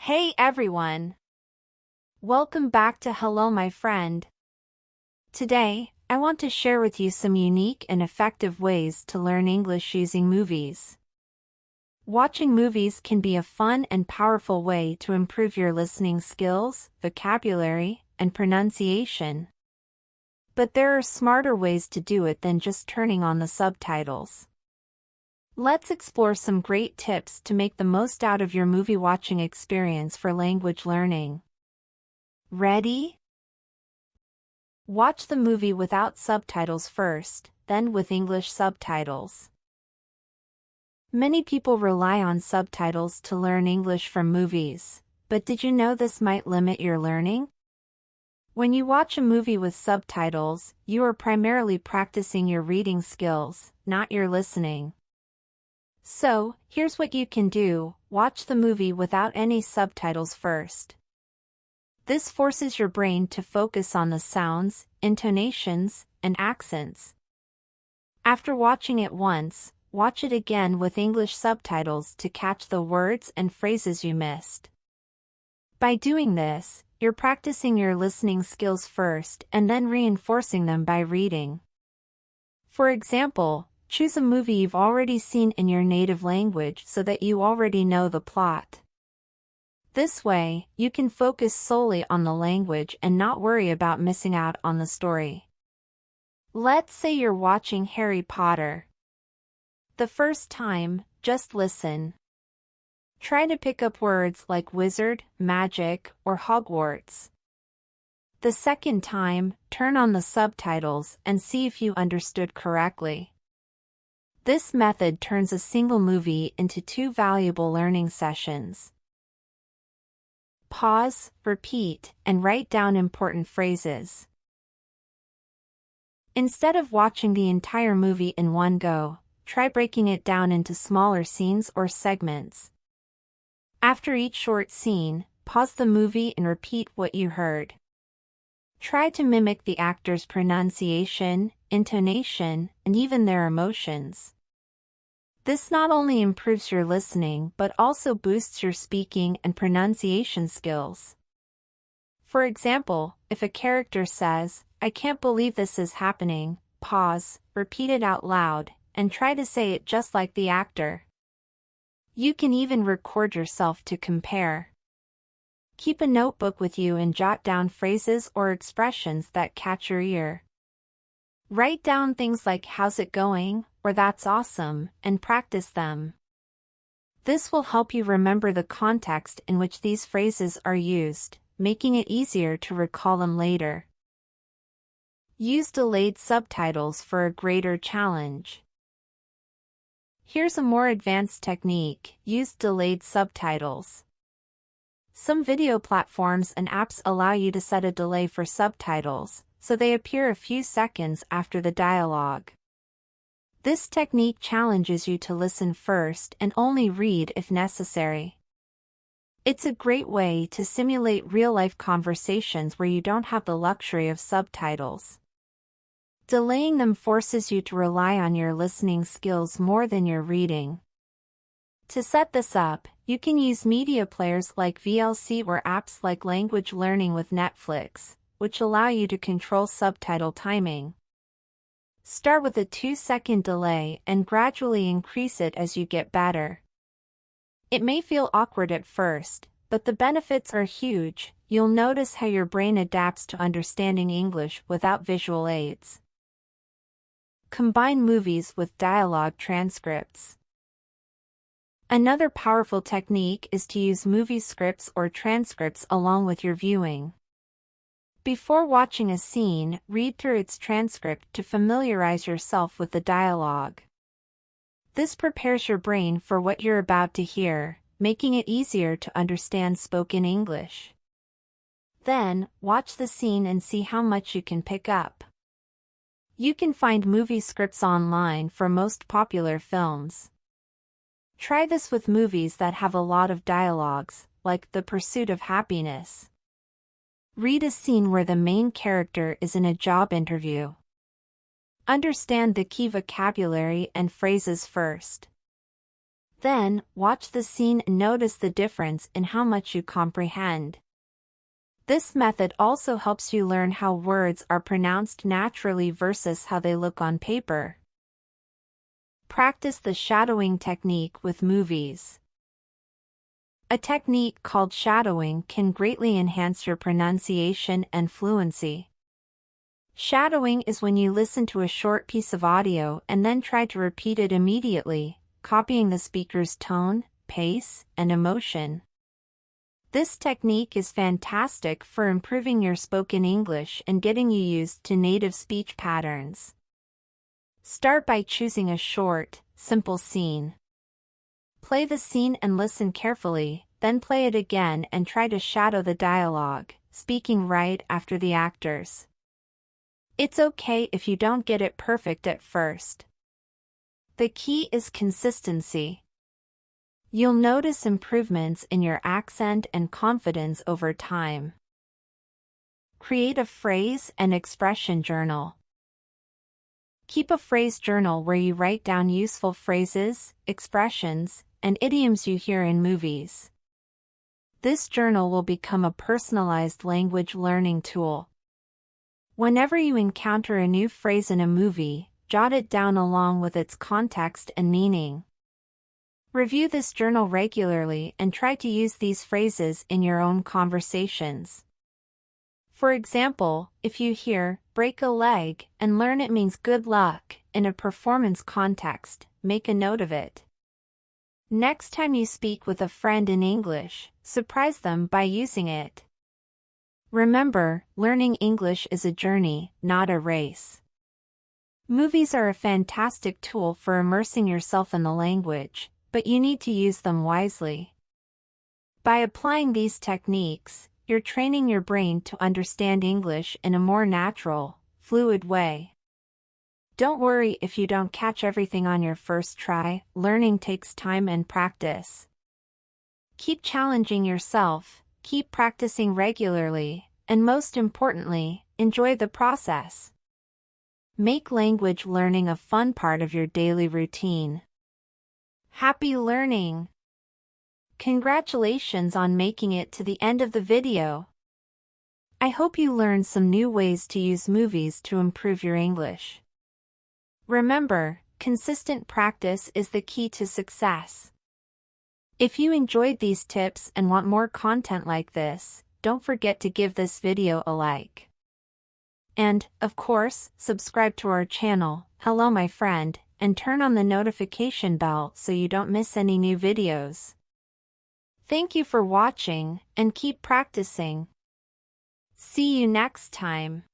Hey everyone! Welcome back to Hello My Friend. Today, I want to share with you some unique and effective ways to learn English using movies. Watching movies can be a fun and powerful way to improve your listening skills, vocabulary, and pronunciation. But there are smarter ways to do it than just turning on the subtitles. Let's explore some great tips to make the most out of your movie watching experience for language learning. Ready? Watch the movie without subtitles first, then with English subtitles. Many people rely on subtitles to learn English from movies, but did you know this might limit your learning? When you watch a movie with subtitles, you are primarily practicing your reading skills, not your listening. So, here's what you can do: watch the movie without any subtitles first. This forces your brain to focus on the sounds, intonations, and accents. After watching it once, watch it again with English subtitles to catch the words and phrases you missed. By doing this, you're practicing your listening skills first and then reinforcing them by reading. For example, choose a movie you've already seen in your native language so that you already know the plot. This way, you can focus solely on the language and not worry about missing out on the story. Let's say you're watching Harry Potter. The first time, just listen. Try to pick up words like wizard, magic, or Hogwarts. The second time, turn on the subtitles and see if you understood correctly. This method turns a single movie into two valuable learning sessions. Pause, repeat, and write down important phrases. Instead of watching the entire movie in one go, try breaking it down into smaller scenes or segments. After each short scene, pause the movie and repeat what you heard. Try to mimic the actor's pronunciation, intonation, and even their emotions. This not only improves your listening but also boosts your speaking and pronunciation skills. For example, if a character says, "I can't believe this is happening," pause, repeat it out loud, and try to say it just like the actor. You can even record yourself to compare. Keep a notebook with you and jot down phrases or expressions that catch your ear. Write down things like "how's it going?" or "that's awesome," and practice them. This will help you remember the context in which these phrases are used, making it easier to recall them later. Use delayed subtitles for a greater challenge. Here's a more advanced technique: use delayed subtitles. Some video platforms and apps allow you to set a delay for subtitles, so they appear a few seconds after the dialogue. This technique challenges you to listen first and only read if necessary. It's a great way to simulate real-life conversations where you don't have the luxury of subtitles. Delaying them forces you to rely on your listening skills more than your reading. To set this up, you can use media players like VLC or apps like Language Learning with Netflix, which allow you to control subtitle timing. Start with a 2-second delay and gradually increase it as you get better. It may feel awkward at first, but the benefits are huge. You'll notice how your brain adapts to understanding English without visual aids. Combine movies with dialogue transcripts. Another powerful technique is to use movie scripts or transcripts along with your viewing. Before watching a scene, read through its transcript to familiarize yourself with the dialogue. This prepares your brain for what you're about to hear, making it easier to understand spoken English. Then, watch the scene and see how much you can pick up. You can find movie scripts online for most popular films. Try this with movies that have a lot of dialogues, like The Pursuit of Happiness. Read a scene where the main character is in a job interview. Understand the key vocabulary and phrases first. Then, watch the scene and notice the difference in how much you comprehend. This method also helps you learn how words are pronounced naturally versus how they look on paper. Practice the shadowing technique with movies. A technique called shadowing can greatly enhance your pronunciation and fluency. Shadowing is when you listen to a short piece of audio and then try to repeat it immediately, copying the speaker's tone, pace, and emotion. This technique is fantastic for improving your spoken English and getting you used to native speech patterns. Start by choosing a short, simple scene. Play the scene and listen carefully, then play it again and try to shadow the dialogue, speaking right after the actors. It's okay if you don't get it perfect at first. The key is consistency. You'll notice improvements in your accent and confidence over time. Create a phrase and expression journal. Keep a phrase journal where you write down useful phrases, expressions, and idioms you hear in movies. This journal will become a personalized language learning tool. Whenever you encounter a new phrase in a movie, jot it down along with its context and meaning. Review this journal regularly and try to use these phrases in your own conversations. For example, if you hear, break a leg, and learn it means good luck, in a performance context, make a note of it. Next time you speak with a friend in English, surprise them by using it. Remember, learning English is a journey, not a race. Movies are a fantastic tool for immersing yourself in the language, but you need to use them wisely. By applying these techniques, you're training your brain to understand English in a more natural, fluid way. Don't worry if you don't catch everything on your first try, learning takes time and practice. Keep challenging yourself, keep practicing regularly, and most importantly, enjoy the process. Make language learning a fun part of your daily routine. Happy learning! Congratulations on making it to the end of the video. I hope you learned some new ways to use movies to improve your English. Remember, consistent practice is the key to success. If you enjoyed these tips and want more content like this, don't forget to give this video a like. And, of course, subscribe to our channel, Hello My Friend, and turn on the notification bell so you don't miss any new videos. Thank you for watching, and keep practicing. See you next time.